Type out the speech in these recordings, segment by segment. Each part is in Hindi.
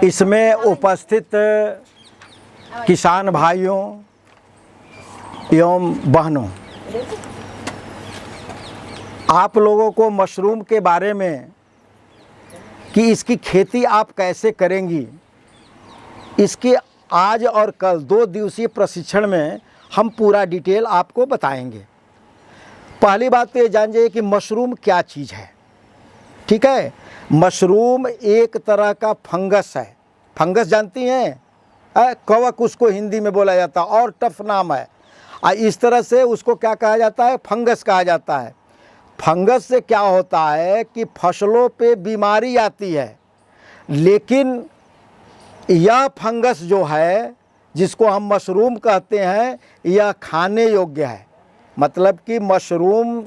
इसमें उपस्थित किसान भाइयों एवं बहनों, आप लोगों को मशरूम के बारे में कि इसकी खेती आप कैसे करेंगी, इसके आज और कल 2 दिवसीय प्रशिक्षण में हम पूरा डिटेल आपको बताएंगे। पहली बात तो ये जान जाइए कि मशरूम क्या चीज़ है। ठीक है, मशरूम एक तरह का फंगस है। फंगस जानती हैं, कवक उसको हिंदी में बोला जाता है और टफ नाम है। इस तरह से उसको क्या कहा जाता है, फंगस कहा जाता है। फंगस से क्या होता है कि फसलों पे बीमारी आती है, लेकिन यह फंगस जो है जिसको हम मशरूम कहते हैं यह खाने योग्य है। मतलब कि मशरूम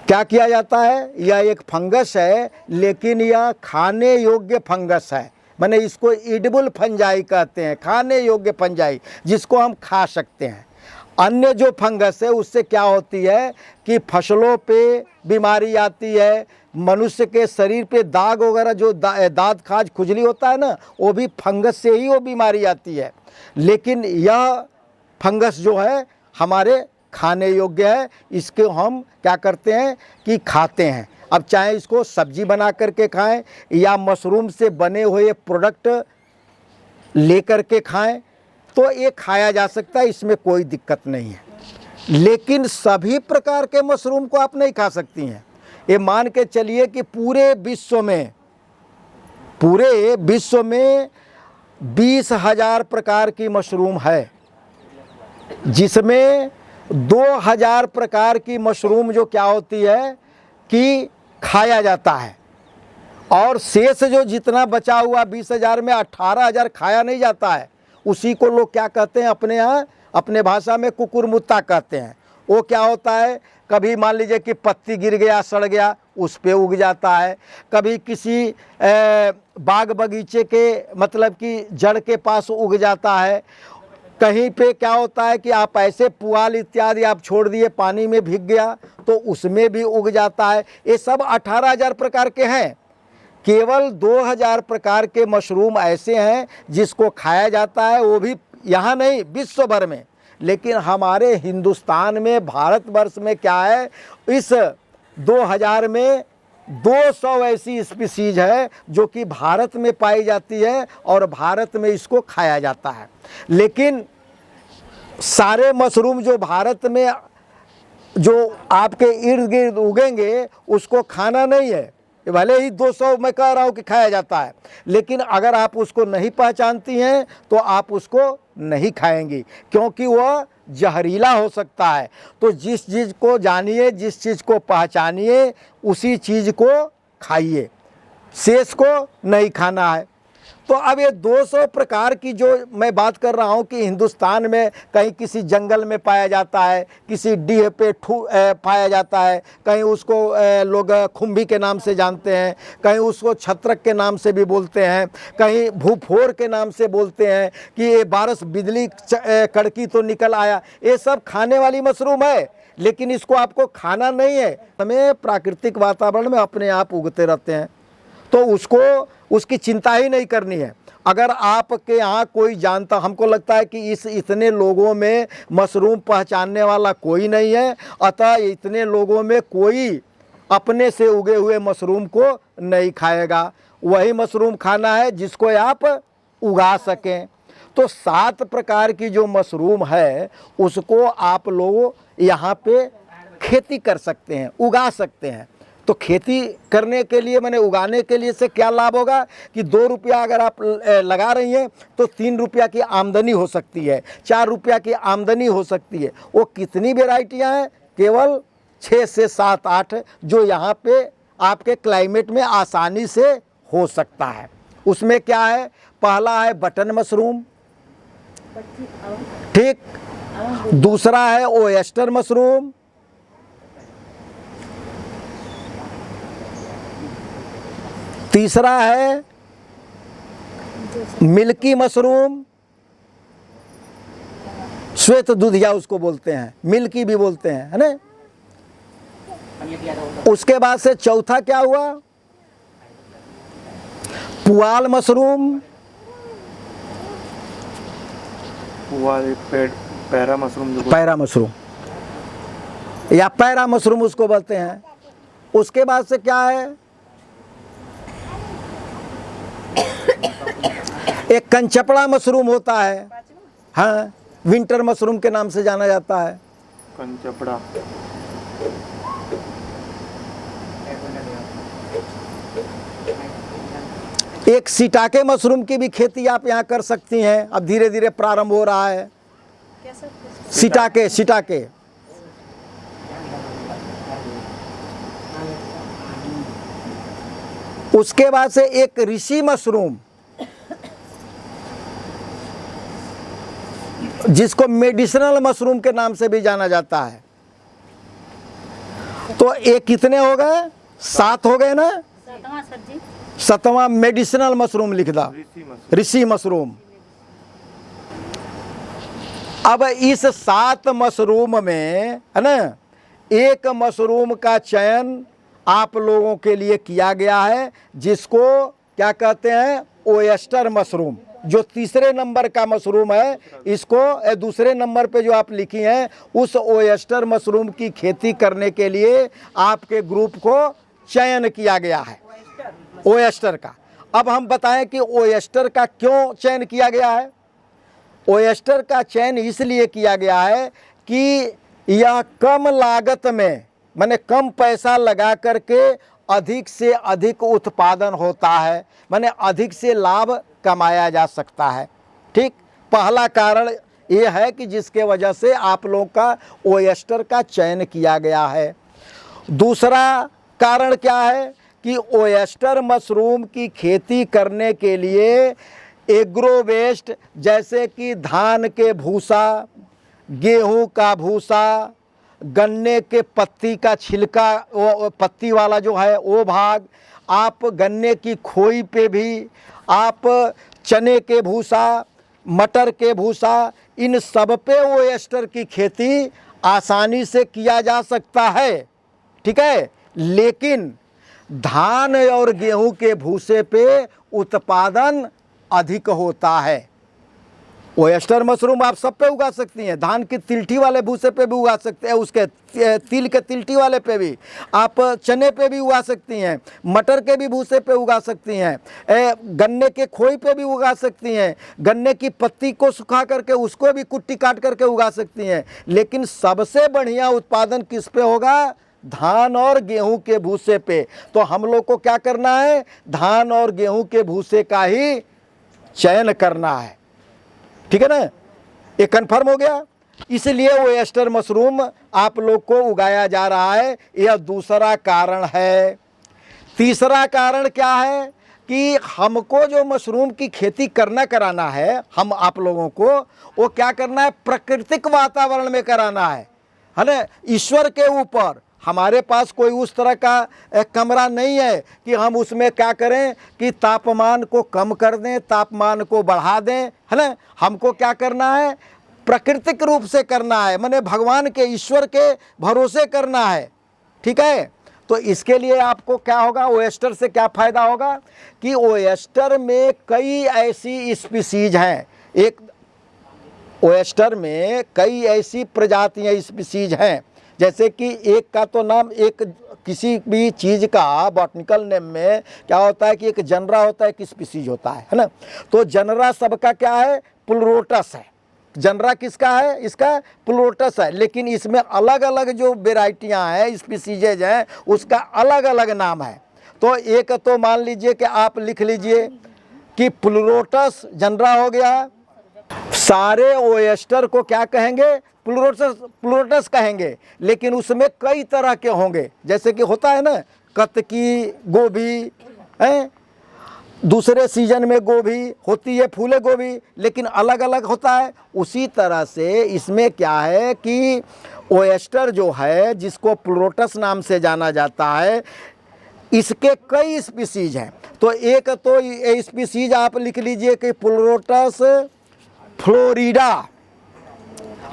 क्या किया जाता है, यह एक फंगस है लेकिन यह खाने योग्य फंगस है। माने इसको एडिबल फंजाई कहते हैं, खाने योग्य फंजाई, जिसको हम खा सकते हैं। अन्य जो फंगस है उससे क्या होती है कि फसलों पे बीमारी आती है, मनुष्य के शरीर पे दाग वगैरह जो दाद खाज खुजली होता है ना, वो भी फंगस से ही वो बीमारी आती है। लेकिन यह फंगस जो है हमारे खाने योग्य है। इसके हम क्या करते हैं कि खाते हैं। अब चाहे इसको सब्जी बना करके खाएं या मशरूम से बने हुए प्रोडक्ट लेकर के खाएं, तो ये खाया जा सकता है, इसमें कोई दिक्कत नहीं है। लेकिन सभी प्रकार के मशरूम को आप नहीं खा सकती हैं। ये मान के चलिए कि पूरे विश्व में 20,000 प्रकार की मशरूम है, जिसमें 2,000 प्रकार की मशरूम जो क्या होती है कि खाया जाता है, और शेष जो जितना बचा हुआ 20,000 में 18,000 खाया नहीं जाता है। उसी को लोग क्या कहते हैं, अपने यहाँ अपने भाषा में कुकुरमुत्ता कहते हैं। वो क्या होता है, कभी मान लीजिए कि पत्ती गिर गया, सड़ गया, उस पे उग जाता है। कभी किसी बाग बगीचे के मतलब कि जड़ के पास उग जाता है। कहीं पे क्या होता है कि आप ऐसे पुआल इत्यादि आप छोड़ दिए, पानी में भीग गया तो उसमें भी उग जाता है। ये सब 18,000 प्रकार के हैं। केवल 2,000 प्रकार के मशरूम ऐसे हैं जिसको खाया जाता है, वो भी यहाँ नहीं विश्व भर में। लेकिन हमारे हिंदुस्तान में, भारतवर्ष में क्या है, इस 2,000 में 200 ऐसी स्पीसीज है जो कि भारत में पाई जाती है और भारत में इसको खाया जाता है। लेकिन सारे मशरूम जो भारत में जो आपके इर्द गिर्द उगेंगे उसको खाना नहीं है। भले ही 200 मैं कह रहा हूँ कि खाया जाता है, लेकिन अगर आप उसको नहीं पहचानती हैं तो आप उसको नहीं खाएंगी, क्योंकि वह जहरीला हो सकता है। तो जिस चीज़ को जानिए, जिस चीज़ को पहचानिए, उसी चीज़ को खाइए, शेष को नहीं खाना है। तो अब ये 200 प्रकार की जो मैं बात कर रहा हूँ कि हिंदुस्तान में कहीं किसी जंगल में पाया जाता है, किसी डीह पे पाया जाता है, कहीं उसको लोग खुम्भी के नाम से जानते हैं, कहीं उसको छत्रक के नाम से भी बोलते हैं, कहीं भूफोर के नाम से बोलते हैं कि ये बारिश बिजली कड़की तो निकल आया। ये सब खाने वाली मशरूम है, लेकिन इसको आपको खाना नहीं है। हमें प्राकृतिक वातावरण में अपने आप उगते रहते हैं, तो उसको उसकी चिंता ही नहीं करनी है। अगर आपके यहाँ कोई जानता, हमको लगता है कि इतने लोगों में मशरूम पहचानने वाला कोई नहीं है, अतः इतने लोगों में कोई अपने से उगे हुए मशरूम को नहीं खाएगा। वही मशरूम खाना है जिसको आप उगा सकें। तो 7 प्रकार की जो मशरूम है उसको आप लोग यहाँ पे खेती कर सकते हैं, उगा सकते हैं। तो खेती करने के लिए, मैंने उगाने के लिए से क्या लाभ होगा कि 2 रुपया अगर आप लगा रही हैं तो 3 रुपया की आमदनी हो सकती है, 4 रुपया की आमदनी हो सकती है। वो कितनी वेराइटियाँ हैं, केवल 6 से 7-8 जो यहाँ पे आपके क्लाइमेट में आसानी से हो सकता है। उसमें क्या है, पहला है बटन मशरूम, ठीक, दूसरा है ओयस्टर मशरूम, तीसरा है मिल्की मशरूम, श्वेत दूधिया उसको बोलते हैं, मिल्की भी बोलते हैं, है ना। उसके बाद से चौथा क्या हुआ, पुआल मशरूम, पुआल पैरा मशरूम जो पैरा मशरूम या पैरा मशरूम उसको बोलते हैं। उसके बाद से क्या है, एक कंचपड़ा मशरूम होता है, हाँ, विंटर मशरूम के नाम से जाना जाता है। कंचपड़ा, एक सिटाके मशरूम की भी खेती आप यहाँ कर सकती हैं, अब धीरे धीरे प्रारंभ हो रहा है। सिटाके, सिटाके उसके बाद से एक ऋषि मशरूम, जिसको मेडिसिनल मशरूम के नाम से भी जाना जाता है। तो ये कितने हो गए, 7 हो गए ना। सतवां मेडिसिनल मशरूम लिख दा, ऋषि मशरूम। अब इस 7 मशरूम में है ना, एक मशरूम का चयन आप लोगों के लिए किया गया है, जिसको क्या कहते हैं, ओयस्टर मशरूम। जो तीसरे नंबर का मशरूम है, इसको दूसरे नंबर पे जो आप लिखी हैं, उस ओयस्टर मशरूम की खेती करने के लिए आपके ग्रुप को चयन किया गया है, ओयस्टर का। अब हम बताएं कि ओयस्टर का क्यों चयन किया गया है। ओयस्टर का चयन इसलिए किया गया है कि यह कम लागत में, माने कम पैसा लगा करके अधिक से अधिक उत्पादन होता है, माने अधिक से लाभ कमाया जा सकता है। ठीक, पहला कारण ये है कि जिसके वजह से आप लोगों का ओयस्टर का चयन किया गया है। दूसरा कारण क्या है कि ओयस्टर मशरूम की खेती करने के लिए एग्रो वेस्ट, जैसे कि धान के भूसा, गेहूं का भूसा, गन्ने के पत्ती का छिलका, वो पत्ती वाला जो है वो भाग, आप गन्ने की खोई पे भी, आप चने के भूसा, मटर के भूसा, इन सब पे ओयस्टर की खेती आसानी से किया जा सकता है। ठीक है, लेकिन धान और गेहूं के भूसे पे उत्पादन अधिक होता है। ओयस्टर मशरूम आप सब पे उगा सकती हैं, धान की तिलठी वाले भूसे पे भी उगा सकते हैं, उसके तिल के तिलठी वाले पे भी, आप चने पे भी उगा सकती हैं, मटर के भी भूसे पे उगा सकती हैं, गन्ने के खोई पे भी उगा सकती हैं, गन्ने की पत्ती को सुखा करके उसको भी कुट्टी काट करके उगा सकती हैं। लेकिन सबसे बढ़िया उत्पादन किस पे होगा, धान और गेहूं के भूसे पे। तो हम लोग को क्या करना है, धान और गेहूं के भूसे का ही चयन करना है। ठीक है ना, ये कन्फर्म हो गया। इसलिए ओयस्टर मशरूम आप लोग को उगाया जा रहा है, यह दूसरा कारण है। तीसरा कारण क्या है कि हमको जो मशरूम की खेती कराना है, हम आप लोगों को वो क्या करना है, प्राकृतिक वातावरण में कराना है ना। ईश्वर के ऊपर हमारे पास कोई उस तरह का कमरा नहीं है कि हम उसमें क्या करें कि तापमान को कम कर दें, तापमान को बढ़ा दें, है ना। हमको क्या करना है, प्राकृतिक रूप से करना है, माने भगवान के, ईश्वर के भरोसे करना है। ठीक है, तो इसके लिए आपको क्या होगा, ओयस्टर से क्या फ़ायदा होगा कि ओयस्टर में कई ऐसी स्पीसीज हैं, एक ओयस्टर में कई ऐसी प्रजातियाँ स्पीसीज हैं, जैसे कि एक का तो नाम, एक किसी भी चीज़ का बॉटनिकल नेम में क्या होता है कि एक जनरा होता है, एक स्पीसीज होता है ना। तो जनरा सबका क्या है, प्लूरोटस है। जनरा किसका है, इसका प्लूरोटस है। लेकिन इसमें अलग अलग जो वेराइटियाँ हैं, स्पीसीजेज हैं, उसका अलग अलग नाम है। तो एक तो मान लीजिए कि आप लिख लीजिए कि प्लूरोटस जनरा हो गया। सारे ओयस्टर को क्या कहेंगे, प्लूरोटस कहेंगे। लेकिन उसमें कई तरह के होंगे, जैसे कि होता है ना कतकी गोभी है, दूसरे सीजन में गोभी होती है, फूले गोभी, लेकिन अलग अलग होता है। उसी तरह से इसमें क्या है कि ओयस्टर जो है, जिसको प्लूरोटस नाम से जाना जाता है, इसके कई स्पीसीज हैं। तो एक तो स्पीसीज आप लिख लीजिए कि प्लूरोटस फ्लोरिडा,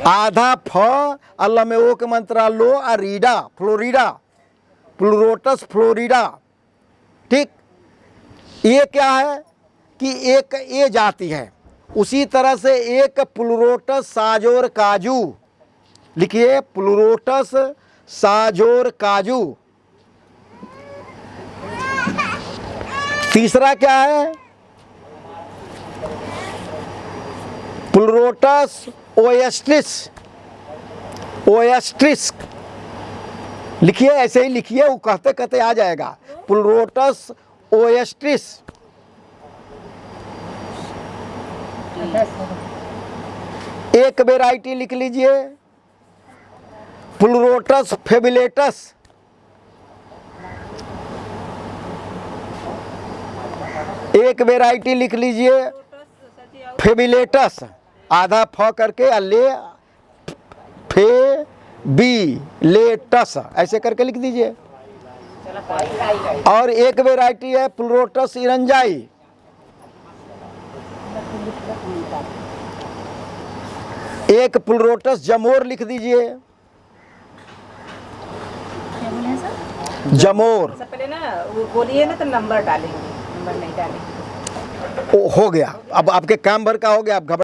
आधा फ अल्लाह में ओ के मंत्रा लो आ रीडा, फ्लोरिडा, प्लूरोटस फ्लोरिडा। ठीक, ये क्या है कि एक ये जाति है। उसी तरह से एक प्लूरोटस साजोर काजू, लिखिए प्लूरोटस साजोर काजू। तीसरा क्या है? प्लूरोटस ओएस्ट्रिस, ओएस्ट्रिस लिखिए, ऐसे ही लिखिए, वो कहते कहते आ जाएगा। प्लूरोटस ओएस्ट्रिस। एक वेराइटी लिख लीजिए प्लूरोटस फेबिलेटस। एक वेराइटी लिख लीजिए फेबिलेटस, आधा फ करके ले फे बी लेटस, ऐसे करके लिख दीजिए। और एक वेराइटी है प्लूरोटस इरंजाई। एक प्लूरोटस जमोर लिख दीजिए, जमोर। पहले ना वो बोलिए ना तो नंबर डालेंगे, नंबर नहीं डालेंगे। हो गया, अब आपके काम भर का हो गया, आप घबरा